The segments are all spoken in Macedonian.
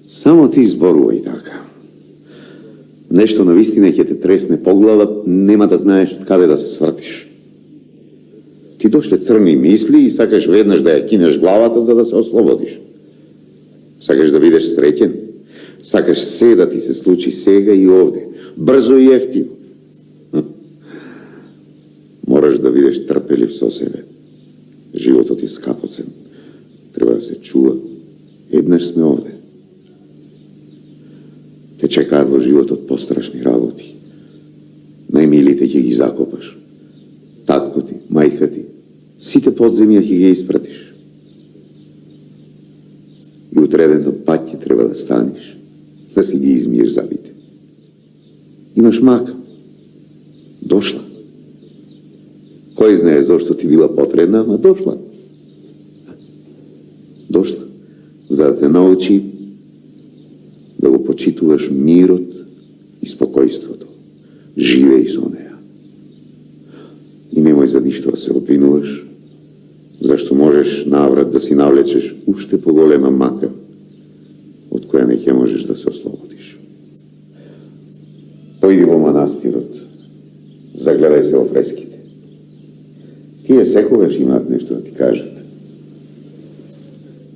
Само ти зборувај така. Нешто навистина ќе те тресне по глава, нема да знаеш од каде да се свртиш. Ти дошле црни мисли и сакаш веднаш да ја кинеш главата за да се ослободиш. Сакаш да бидеш среќен, сакаш се да ти се случи сега и овде, брзо и ефтино. Мораш да бидеш трпелив со себе. Животот е скапоцен. Треба да се чува. Еднаш сме овде. Те чекаат во животот пострашни работи. Најмилите ќе ги закопаш. Татко ти, мајка ти, сите подземја ќе ги испратиш. И утреден пат ќе треба да станеш, да си ги измиеш забите. Имаш мака. Дошла. Кој знае зошто ти била потребна, ама дошла. Дошла, за да те научи да го почитуваш мирот и спокојството. Живеј со неа. И немој за ништо да се обвинуваш, зашто можеш наврат да си навлечеш уште поголема мака, од која не ќе можеш да се ослободиш. Појди во манастирот, загледај се во фреските. Тие секогаш имаат нешто да ти кажат.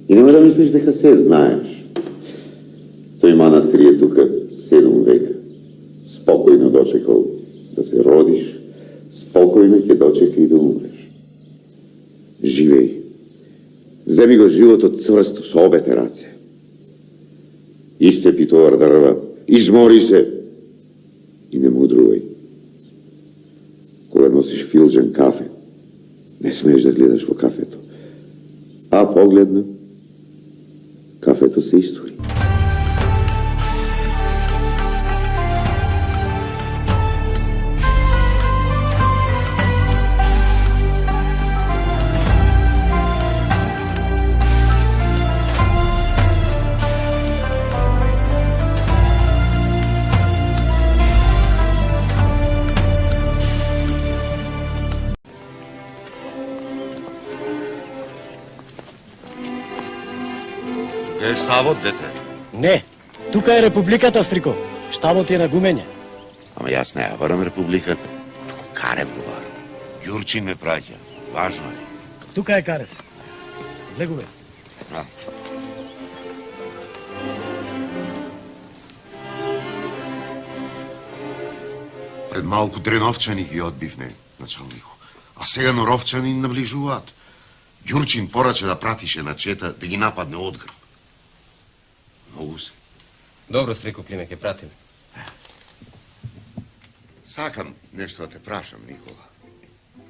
И нема да мислиш дека се знаеш. Тој манастир е тука 7 века. Спокојно дочекал да се родиш, спокојно ќе дочека и да умреш. Живеј. Земи го животот цврсто со обете раце. Истепи товар дрва, измори се и не мудрувај. Кога носиш филџан кафе, не смееш да гледаш во кафето. А погледна, кафето се истори. Е штабот, дете? Не, тука е републиката, стрико. Штабот е на гумење. Ама јас не ја барам републиката. Туку Карев го барам. Ѓурчин ме праќа. Важно е. Тука е Карев. Легуве. Пред малку Дреновчани ги одбивне, началнику. А сега Норовчани наближуваат. Ѓурчин порача да пратише на чета да ги нападне одгрб. Многу се. Добро, стрико Климе, ќе пратиме. Сакам нешто да те прашам, Никола.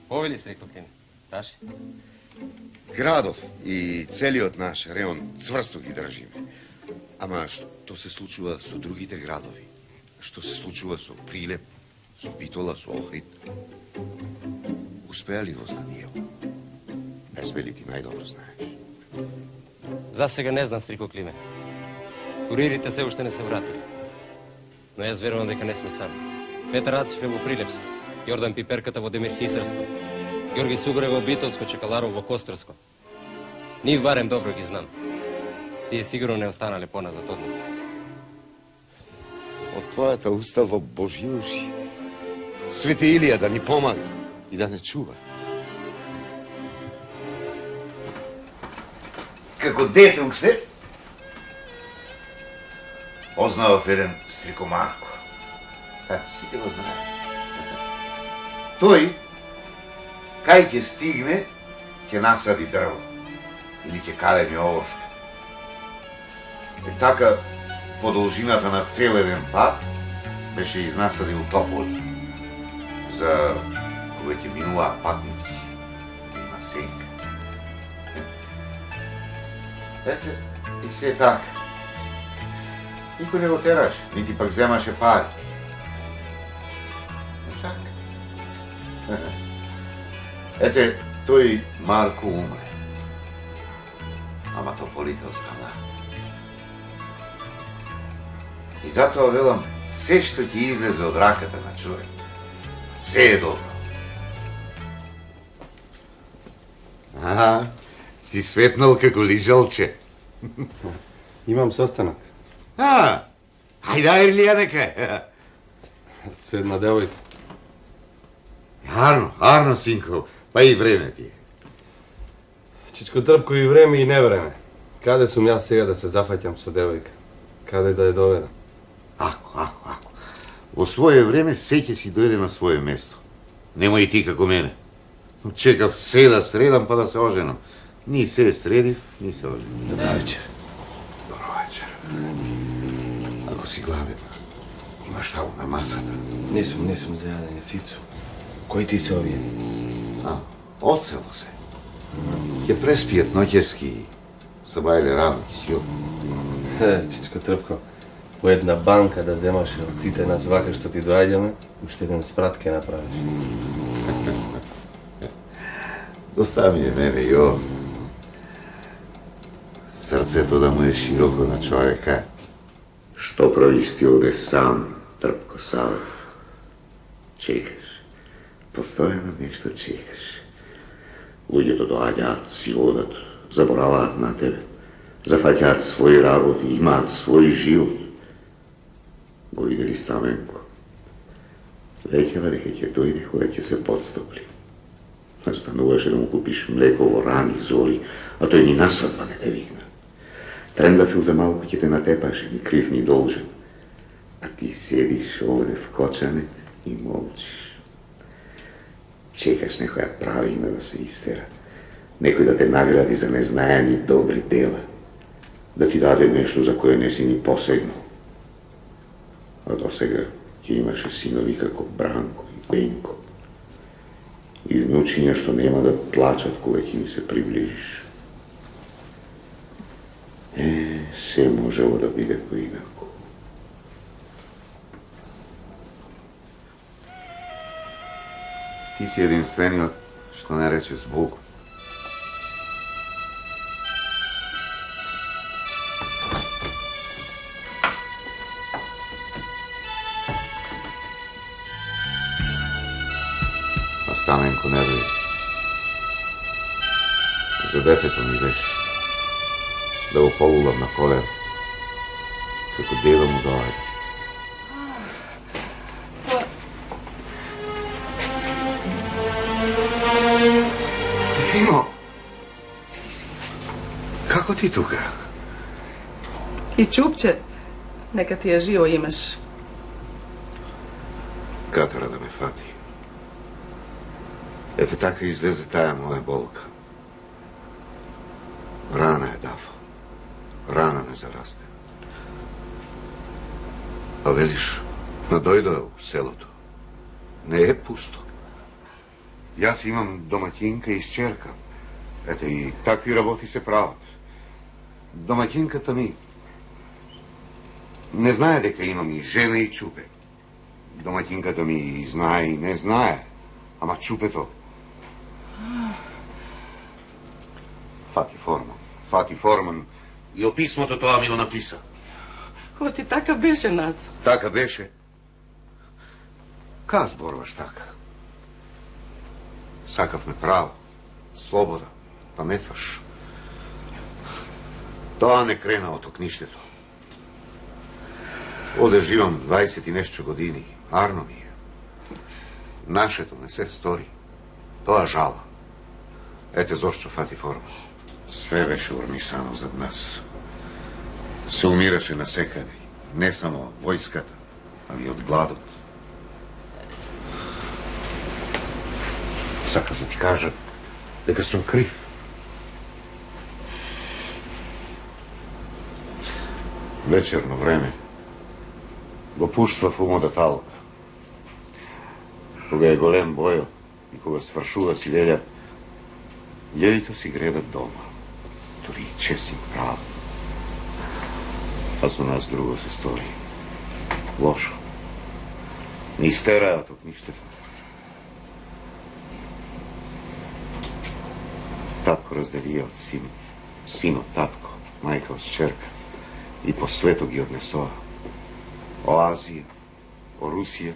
Повели, стрико Климе, праши. Градов и целиот наш реон цврсто ги држиме. Ама што се случува со другите градови? Што се случува со Прилеп, со Битола, со Охрид? Успеа ли во Зданиево? Безбе ли ти најдобро знаеш? За сега не знам, стрико Климе. Куририте се уште не се вратили. Но јас верувам дека не сме сами. Петар Ациф е во Прилепско, Јордан Пиперката во Демир Хисарско, Ѓорги Сугре во Битолско, Чекаларов во Кострско. Нив барем добро ги знам. Тие сигурно не останале поназад од нас. Од твојата уста во Божји уши. Свети Илија да ни помага и да не чува. Како дете уште, познавав еден стрикомарко. Сите го знаат. Тој, кај ќе стигне, ќе насади дрво или ќе калеми овошка. И така, по должината на цел еден пат, беше изнасадил тополи. За кога ќе минуваат патници, да има сенка. Ете, и се така. Никој не го тераше, нити пак земаше пари. И така. Ете, тој Марко умре. Ама тополите остана. И затоа велам, се што ќе излезе од раката на човек, се е добро. Си светнал како лижалче. Имам состанок. Ајде, Ирлија нека. Со една девојка. Арно, синко, па и време ти е. Чичко Трпко, и време и невреме. Каде сум јас сега да се зафаќам со девојка? Каде да ја доведам? Ако. Во своје време се ќе си дојде на своје место. Немој и ти како мене. Чекав се да средам па да се оженам. Ни се средив, ни се оженам. Добро вечер. Добро вечер. Ако си гладен, имаш таму на масата. Не сум за јадење, сицу. Кој ти се овие? Оцело се. Ќе преспијат ноќески са бајле рано и сјо. Чичко Трпко, по една банка да земаш од сите нас вака што ти доаѓаме, уште еден спрат ке направиш. Доста ми е мене, јо. Срцето да му е широко на човека. Што правиш ти овде сам, Трпко Савев? Чекаш. Постојано нешто чекаш. Луѓето доаѓаат, си одат, забораваат на тебе. Зафаќаат своји работи, имаат свој живот. Го видели Стаменко. Веќава дека ќе дојде кога ќе се подстопли. Настануваше да му купиш млеко во рани зори, а тој ни на свадба не те викна. Трендафил за малку ќе те натепаше, ни крив, ни должен. А ти седиш овде вкочане и молчиш. Чекаш некоја правина да се истера. Некој да те награди за незнаени добри дела. Да ти даде нешто за кое не си ни посегнал. А до сега ќе имаше синови како Бранко и Бенко. И внучиња што нема да плачат кога ќе ми се приближиш. Се можело да биде поинаку. Ти си единствениот што не рече збогу. А Стаменко не дојде. За детето ми беше да го полулам на колено, како дедо му доаѓа. Ефимо, како ти тука? И Чупче, нека ти е живо имаш. Катара да ме фати. Ете така излезе тая моја болка. Рана е дафа. Рана не зарасте. А велиш, надојдоа у селото. Не е пусто. Јас имам домаќинка и шчерка. Ете и такви работи се прават. Домаќинката ми не знае дека имам и жена и чупе. Домаќинката ми и знае и не знае. Ама чупето Фати Форман. И о писмото тоа ми го написа. Оти така беше нас. Така беше. Ка зборуваш така? Сакавме право, слобода, паметваш. Тоа не крена од окништето. Оде живам 20 и нешто години. Арно ми е. Нашето не се стори. Тоа жала. Ете зошто Фати Форман. Све беше урмисано зад нас. Се умираше насекаде. Не само војската, али од гладот. Сакаш да ти кажа дека сум крив. Вечерно време го пуштвав умот талка. Кога е голем бојот и кога свршува си лелја, лелито си гредат дома. Дори и чесим право. А со нас друго се стори. Лошо. Ни стераат од ништето. Татко разделија од син, син од татко, мајка од шчерка и по свето ги однесоа. О Азија, о Русија,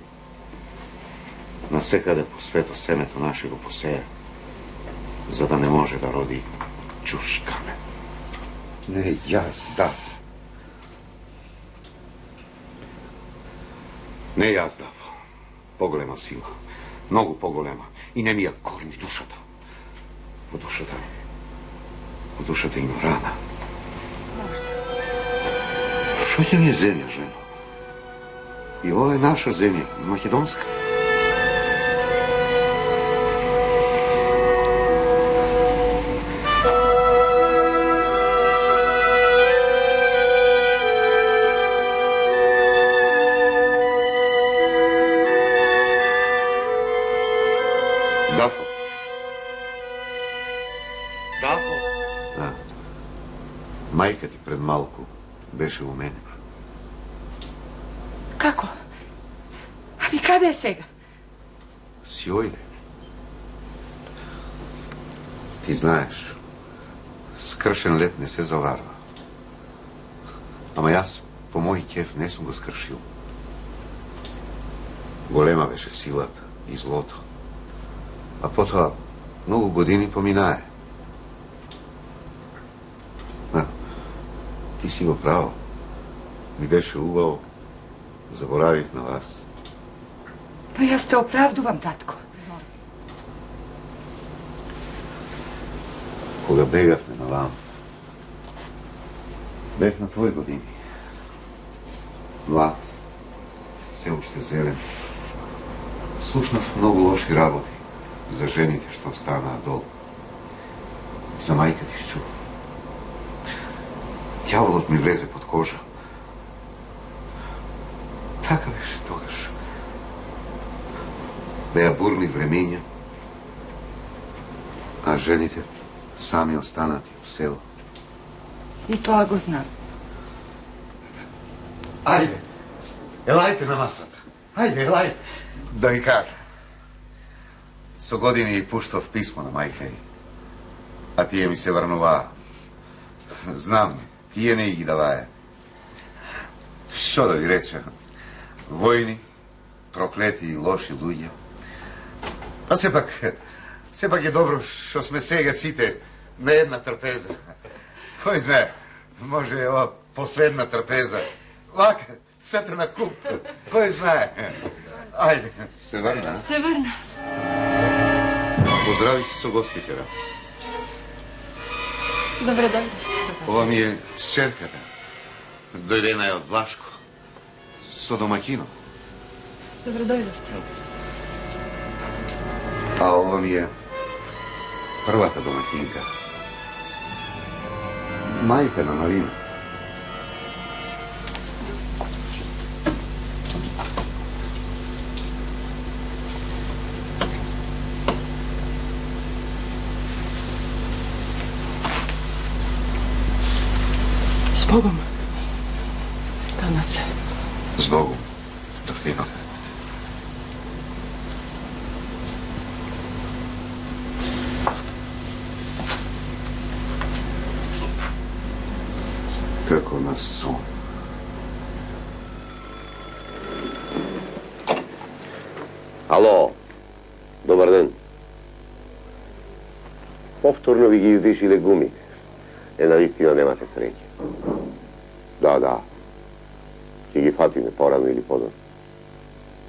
насекаде по свето семето наше го посеја, за да не може да роди чуш камен. Не, јас дав. Не јас, Дафо. Поголема сила. Многу поголема. И не ми ја корни душата. Во душата има рана. Што ќе ми е земја, жено? И ова е наша земја, македонска. Дафо. Дафо. Да. Мајка ти пред малку беше у мене. Како? Ами каде е сега? Си ојде. Ти знаеш, скршен леп не се заварва. Ама јас по мој кеф не сум го скршил. Голема беше силата и злото. А потоа многу години поминае. Да, ти си во право. Ми беше убаво. Заборавих на вас. Но јас те оправдувам, татко. Кога бегавте на вам, бех на твои години. Млад, се уште зелен. Слушнав многу лоши работи за жените што останаа долу. За мајка ти чув. Дјаволот ми влезе под кожа. Така беше тогаш. Беа бурни времења, а жените сами останати у село. И тоа го знам. Ајде, елајте на масата. Ајде, елајте. Да ви кажа. Со години и пуштав писмо на мајка ѝ, а тие ми се врнуваа. Знам, тие не ги даваја. Што да ви рече? Војни, проклети и лоши луѓе. Па сепак е добро што сме сега сите на една трпеза. Кој знае, може е ова последна трпеза. Вака, сете на куп. Кој знае. Ајде. Се врна? Се врна. Поздрави се со гостите, Ра. Добре дојдовте. Ова ми е шчерката. Дојдена е од Влашко. Со домакино. Добре дојдовте. А ова ми е првата домакинка. Мајка на Малина. С Богом. Танасе. С Богом. Довино. Како на сон. Ало, добар ден. Повторно ви ги издишиле гумите. Навистина немате среќа. Да. Ќе ги фатиме порано или подоцна.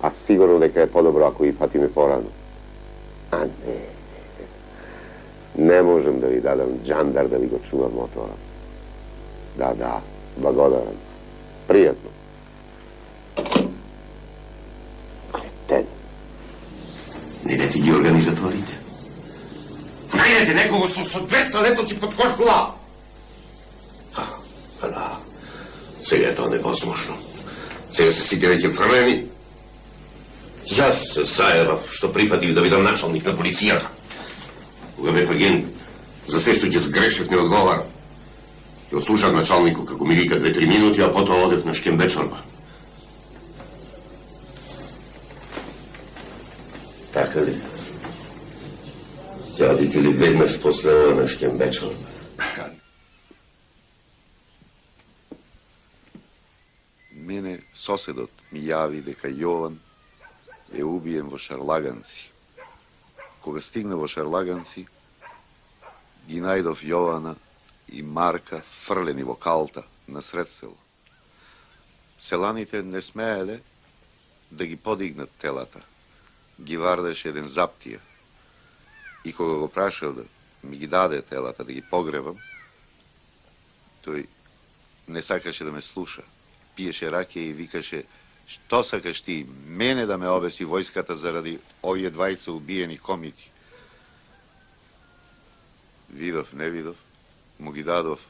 А сигурно дека е подобро ако ги фатиме порано. А не. Не можем да ви дадам джандар да ви го чува мотора. Да, благодарам. Пријатно. Кретен. Не ти ги организаторите. Најдете некого со 200 летоци под кошкула. Да. Сега е тоа невозможно. Сега се сите веќе фрлени. Јас се сајавав што прифатив да бидам началник на полицијата. Кога бев агент, за се што ќе сгрешев не одговарам. Ќе ослушав началнику како ми вика 2-3 минути, а потоа одев на Шкембечорба. Така ли? Ќе одите ли веднаш после ова на Шкембечорба? Мене соседот ми јави дека Јован е убиен во Шарлаганци. Кога стигна во Шарлаганци, ги најдов Јована и Марка фрлени во калта на сред село. Селаните не смееле да ги подигнат телата, ги вардаше еден заптија. И кога го прашав да ми ги даде телата, да ги погребам, тој не сакаше да ме слуша. Пиеше раке и викаше: "Што сакаш ти, мене да ме обеси војската заради овие двајца убиени комити?" Видов, не видов, му ги дадов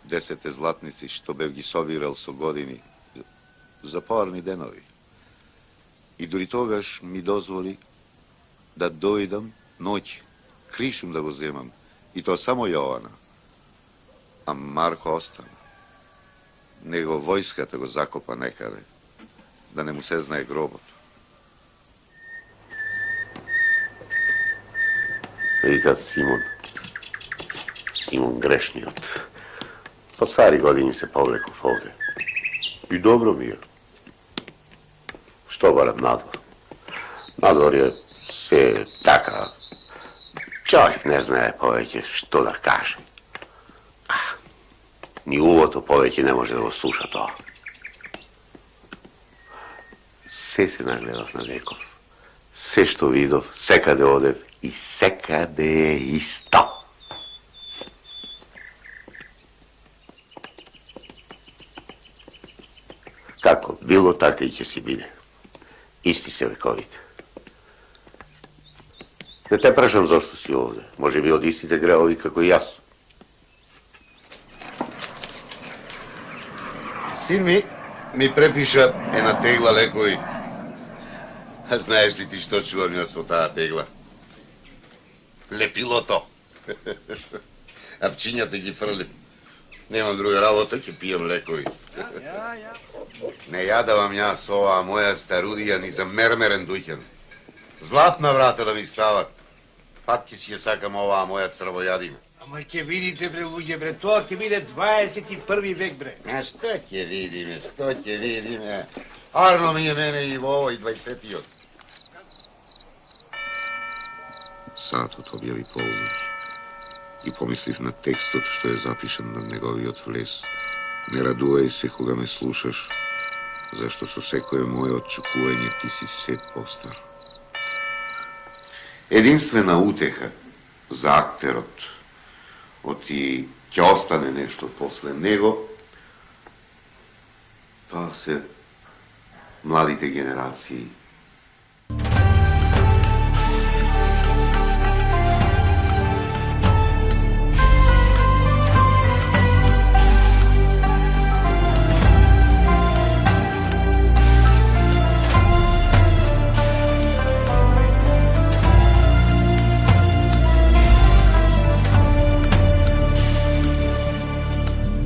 10 златници што бев ги собирал со години за порни денови. И дури тогаш ми дозволи да дојдам ноќ, кришум да го земам, и тоа само Јована. А Марко остана. Него војската го закопа некаде, да не му се знае гробот. Викат Симон грешниот. По стари години се повлеков овде. И добро ми е. Што барам надвор? Надвор е се така. Човек не знае повеќе што да каже. Ни увото повеќе не може да го слуша тоа. Се се нагледав на веков. Се што видов, секаде одев и секаде е исто. Како било, така и ќе си биде. Исти се вековите. Не те прашам зашто си овде. Може би од истите греови како и јас. Син ми препиша една тегла лекови. А знаеш ли ти што чувам јас во таа тегла? Лепилото. А пчињата ги фрлим. Немам друга работа, ќе пијам лекови. Не јадавам јас оваа моја старудија ни за мермерен дуќан. Златна врата да ми стават. Пак ќе си ја сакам оваа моја црвојадина. Ама ќе видите, бре, луѓе, бре, тоа ќе биде 21 век, бре. А што ќе видиме, што ќе видиме? Арно ми е мене и во овој 20-тиот. Сатот објави полноќ и помислив на текстот што е запишан на неговиот влез. Не радувај се кога ме слушаш, зашто со секое моје очекување ти си се постар. Единствена утеха за актерот, оти ќе остане нешто после него, тоа се младите генерации